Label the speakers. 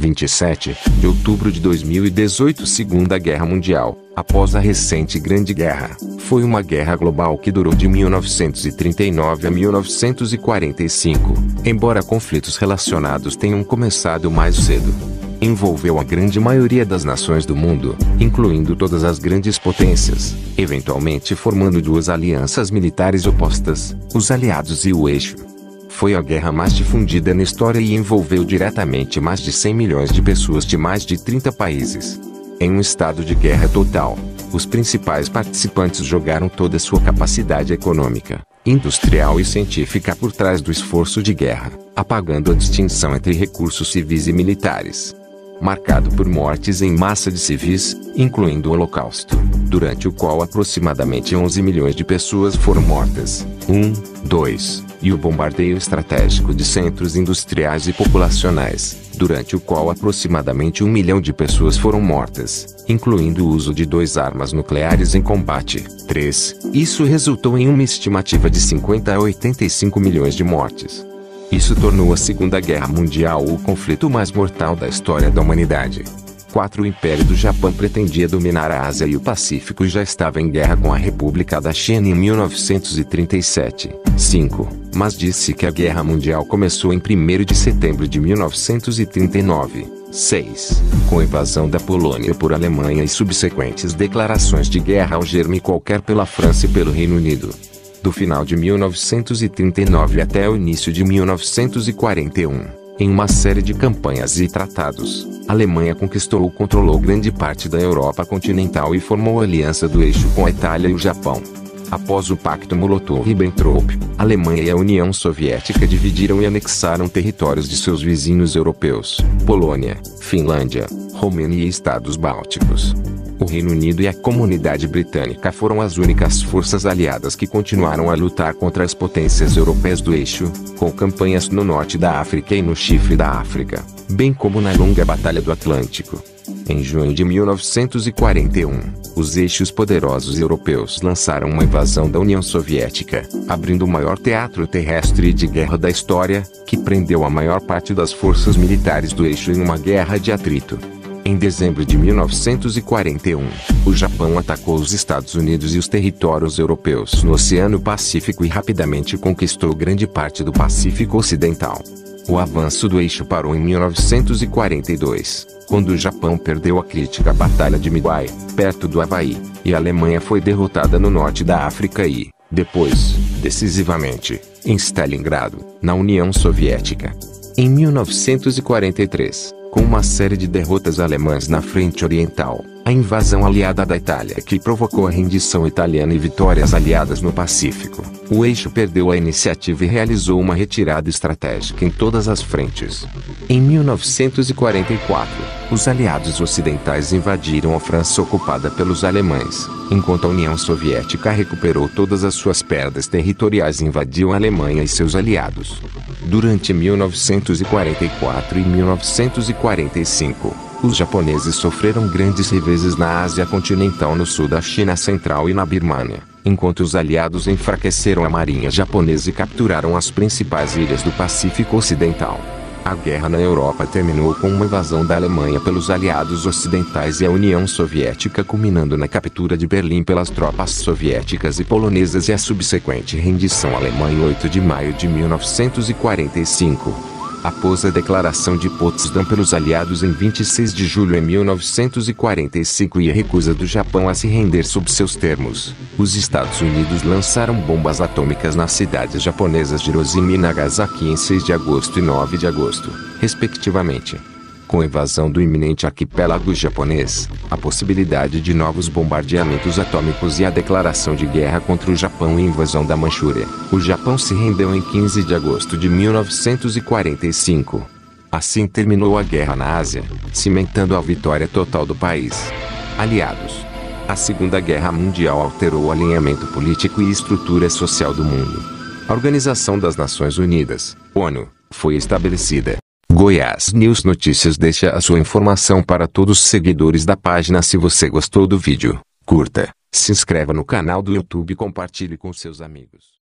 Speaker 1: 27 de outubro de 2018. Segunda Guerra Mundial. Após a recente Grande Guerra, foi uma guerra global que durou de 1939 a 1945, embora conflitos relacionados tenham começado mais cedo. Envolveu a grande maioria das nações do mundo, incluindo todas as grandes potências, eventualmente formando duas alianças militares opostas, os Aliados e o Eixo. Foi a guerra mais difundida na história e envolveu diretamente mais de 100 milhões de pessoas de mais de 30 países. Em um estado de guerra total, os principais participantes jogaram toda sua capacidade econômica, industrial e científica por trás do esforço de guerra, apagando a distinção entre recursos civis e militares. Marcado por mortes em massa de civis, incluindo o Holocausto, durante o qual aproximadamente 11 milhões de pessoas foram mortas. 2. E o bombardeio estratégico de centros industriais e populacionais, durante o qual aproximadamente 1 milhão de pessoas foram mortas, incluindo o uso de 2 armas nucleares em combate. 3. Isso resultou em uma estimativa de 50 a 85 milhões de mortes. Isso tornou a Segunda Guerra Mundial o conflito mais mortal da história da humanidade. 4. O Império do Japão pretendia dominar a Ásia e o Pacífico e já estava em guerra com a República da China em 1937. 5. Mas disse que a Guerra Mundial começou em 1º de setembro de 1939. 6. Com a invasão da Polônia por Alemanha e subsequentes declarações de guerra ao germe qualquer pela França e pelo Reino Unido. Do final de 1939 até o início de 1941, em uma série de campanhas e tratados, a Alemanha conquistou ou controlou grande parte da Europa continental e formou a aliança do Eixo com a Itália e o Japão. Após o Pacto Molotov-Ribbentrop, a Alemanha e a União Soviética dividiram e anexaram territórios de seus vizinhos europeus, Polônia, Finlândia, Romênia e Estados Bálticos. O Reino Unido e a Comunidade Britânica foram as únicas forças aliadas que continuaram a lutar contra as potências europeias do Eixo, com campanhas no norte da África e no Chifre da África, bem como na longa Batalha do Atlântico. Em junho de 1941, os eixos poderosos europeus lançaram uma invasão da União Soviética, abrindo o maior teatro terrestre de guerra da história, que prendeu a maior parte das forças militares do Eixo em uma guerra de atrito. Em dezembro de 1941, o Japão atacou os Estados Unidos e os territórios europeus no Oceano Pacífico e rapidamente conquistou grande parte do Pacífico Ocidental. O avanço do Eixo parou em 1942, quando o Japão perdeu a crítica Batalha de Midway, perto do Havaí, e a Alemanha foi derrotada no norte da África e, depois, decisivamente, em Stalingrado, na União Soviética. Em 1943, com uma série de derrotas alemãs na frente oriental, a invasão aliada da Itália que provocou a rendição italiana e vitórias aliadas no Pacífico, o Eixo perdeu a iniciativa e realizou uma retirada estratégica em todas as frentes. Em 1944, os aliados ocidentais invadiram a França ocupada pelos alemães, enquanto a União Soviética recuperou todas as suas perdas territoriais e invadiu a Alemanha e seus aliados. Durante 1944 e 1945, os japoneses sofreram grandes reveses na Ásia continental, no sul da China Central e na Birmânia, enquanto os aliados enfraqueceram a marinha japonesa e capturaram as principais ilhas do Pacífico Ocidental. A guerra na Europa terminou com uma invasão da Alemanha pelos aliados ocidentais e a União Soviética, culminando na captura de Berlim pelas tropas soviéticas e polonesas e a subsequente rendição alemã em 8 de maio de 1945. Após a declaração de Potsdam pelos aliados em 26 de julho de 1945 e a recusa do Japão a se render sob seus termos, os Estados Unidos lançaram bombas atômicas nas cidades japonesas de Hiroshima e Nagasaki em 6 de agosto e 9 de agosto, respectivamente. Com a invasão do iminente arquipélago japonês, a possibilidade de novos bombardeamentos atômicos e a declaração de guerra contra o Japão e a invasão da Manchúria, o Japão se rendeu em 15 de agosto de 1945. Assim terminou a guerra na Ásia, cimentando a vitória total do país. Aliados. A Segunda Guerra Mundial alterou o alinhamento político e estrutura social do mundo. A Organização das Nações Unidas, ONU, foi estabelecida. Goiás News Notícias deixa a sua informação para todos os seguidores da página. Se você gostou do vídeo, curta, se inscreva no canal do YouTube e compartilhe com seus amigos.